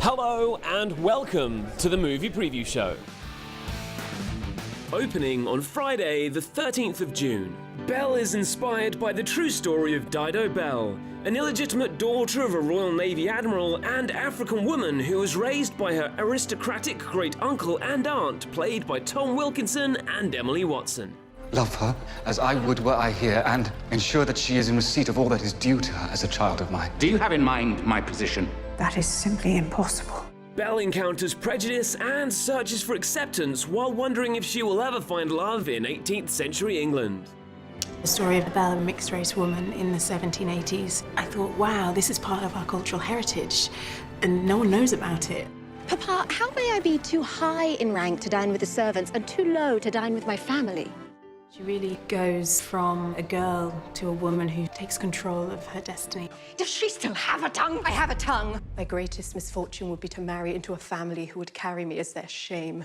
Hello and welcome to the Movie Preview Show. Opening on Friday, the 13th of June, Belle is inspired by the true story of Dido Belle, an illegitimate daughter of a Royal Navy Admiral and African woman who was raised by her aristocratic great-uncle and aunt, played by Tom Wilkinson and Emily Watson. Love her as I would were I here, and ensure that she is in receipt of all that is due to her as a child of mine. Do you have in mind my position? That is simply impossible. Belle encounters prejudice and searches for acceptance while wondering if she will ever find love in 18th century England. The story of Belle, a mixed-race woman in the 1780s. I thought, wow, this is part of our cultural heritage, and no one knows about it. Papa, how may I be too high in rank to dine with the servants and too low to dine with my family? She really goes from a girl to a woman who takes control of her destiny. Does she still have a tongue? I have a tongue. My greatest misfortune would be to marry into a family who would carry me as their shame.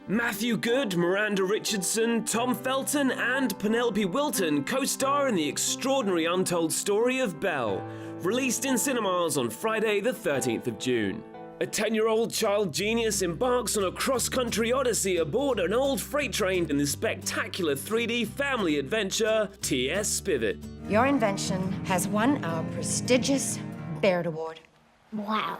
Matthew Good, Miranda Richardson, Tom Felton and Penelope Wilton co-star in the extraordinary untold story of Belle, released in cinemas on Friday the 13th of June. A 10-year-old child genius embarks on a cross-country odyssey aboard an old freight train in the spectacular 3D family adventure, T.S. Pivet. Your invention has won our prestigious Baird Award. Wow.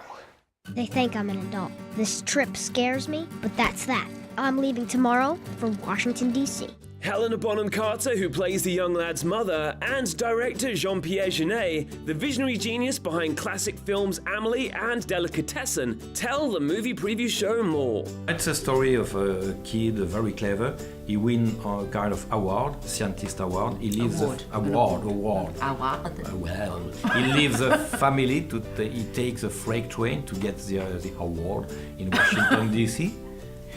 They think I'm an adult. This trip scares me, but that's that. I'm leaving tomorrow for Washington, D.C. Helena Bonham Carter, who plays the young lad's mother, and director Jean-Pierre Jeunet, the visionary genius behind classic films Amélie and Delicatessen, tell the Movie Preview Show more. It's a story of a kid, very clever. He wins a kind of award, scientist award. He leaves award. He leaves a family. He takes a freight train to get the award in Washington D.C.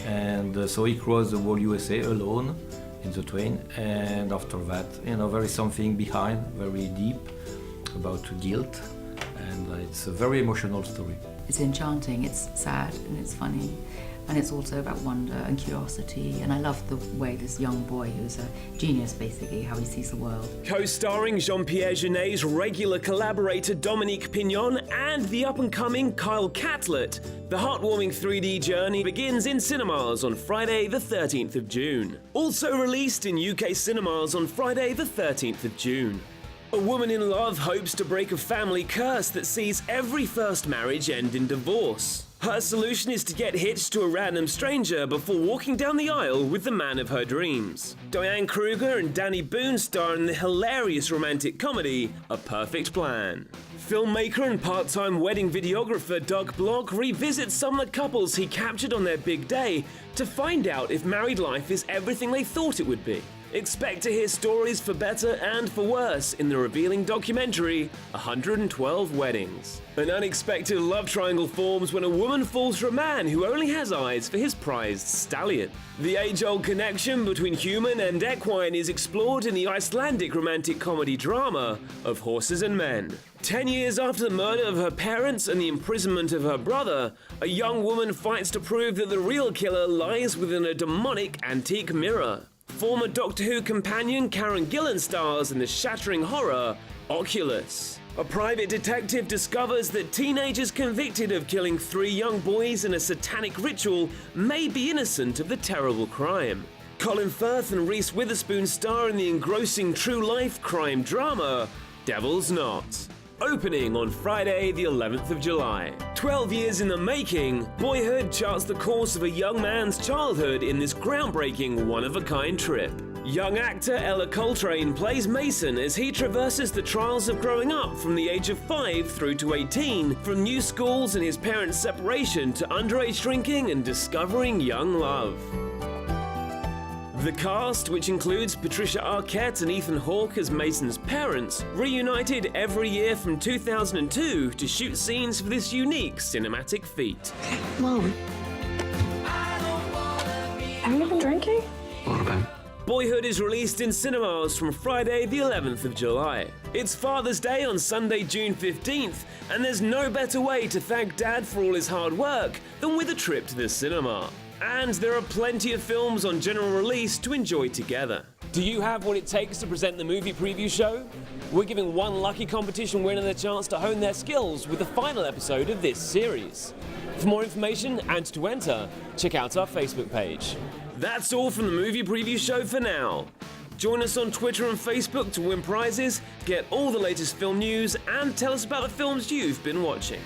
And so he crosses the whole USA alone in the train, and after that, there is something behind, very deep, about guilt, and it's a very emotional story. It's enchanting, it's sad, and it's funny, and it's also about wonder and curiosity, and I love the way this young boy, who's a genius basically, how he sees the world. Co-starring Jean-Pierre Jeunet's regular collaborator Dominique Pignon and the up-and-coming Kyle Catlett, the heartwarming 3D journey begins in cinemas on Friday the 13th of June. Also released in UK cinemas on Friday the 13th of June. A woman in love hopes to break a family curse that sees every first marriage end in divorce. Her solution is to get hitched to a random stranger before walking down the aisle with the man of her dreams. Diane Kruger and Danny Boone star in the hilarious romantic comedy, A Perfect Plan. Filmmaker and part-time wedding videographer Doug Block revisits some of the couples he captured on their big day to find out if married life is everything they thought it would be. Expect to hear stories for better and for worse in the revealing documentary 112 Weddings. An unexpected love triangle forms when a woman falls for a man who only has eyes for his prized stallion. The age-old connection between human and equine is explored in the Icelandic romantic comedy drama of Horses and Men. 10 years after the murder of her parents and the imprisonment of her brother, a young woman fights to prove that the real killer lies within a demonic antique mirror. Former Doctor Who companion Karen Gillan stars in the shattering horror, Oculus. A private detective discovers that teenagers convicted of killing 3 young boys in a satanic ritual may be innocent of the terrible crime. Colin Firth and Reese Witherspoon star in the engrossing true-life crime drama, Devil's Knot. Opening on Friday, the 11th of July. 12 years in the making, Boyhood charts the course of a young man's childhood in this groundbreaking one-of-a-kind trip. Young actor Ella Coltrane plays Mason as he traverses the trials of growing up from the age of 5 through to 18, from new schools and his parents' separation to underage drinking and discovering young love. The cast, which includes Patricia Arquette and Ethan Hawke as Mason's parents, reunited every year from 2002 to shoot scenes for this unique cinematic feat. Mom. Have you been drinking? A little bit. Boyhood is released in cinemas from Friday the 11th of July. It's Father's Day on Sunday, June 15th, and there's no better way to thank Dad for all his hard work than with a trip to the cinema. And there are plenty of films on general release to enjoy together. Do you have what it takes to present the movie preview show? We're giving one lucky competition winner the chance to hone their skills with the final episode of this series. For more information and to enter, check out our Facebook page. That's all from the movie preview show for now. Join us on Twitter and Facebook to win prizes, get all the latest film news, and tell us about the films you've been watching.